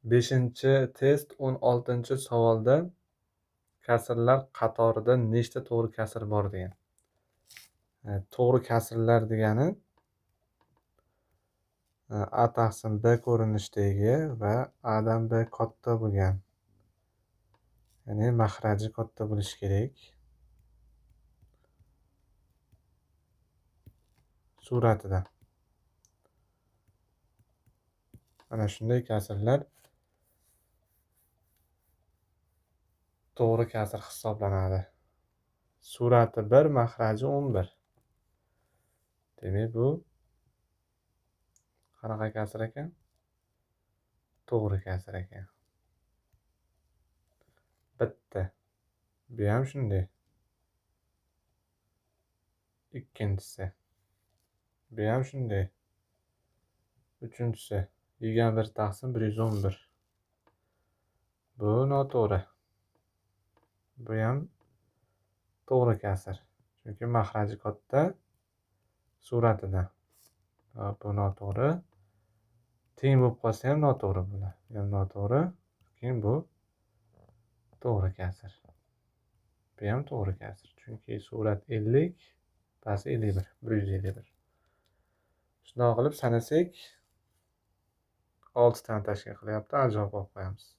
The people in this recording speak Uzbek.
Beshinchi test 16-savolda kasrlar qatorida nechta to'g'ri kasr bor degan. To'g'ri kasrlar degani a taqsim b ko'rinishidagi va adan b katta bo'lgan, ya'ni mahraji katta bo'lishi kerak. Suratida mana shunday kasrlar to'g'ri kasr hisoblanadi. Surati 1, mahraji 11. Demak, bu qanaqa kasr ekan? To'g'ri kasr ekan. Bitta. Bu ham shunday. Ikkinchisi. Bu ham shunday. Uchinchisi. 21 taqsim 111. Bu noto'g'ri. Bu ham to'g'ri kasr. Chunki mahraji katta suratida. Bu noto'g'ri. Teng bo'lib qolsa ham noto'g'ri bo'ladi. Bu ham noto'g'ri. Keyin bu to'g'ri kasr. Bu ham to'g'ri kasr. Chunki surat 50, pasti 51, 151. Shunday qilib sanasak 6 tani tashkil qilyapti. Javob olib qo'yamiz.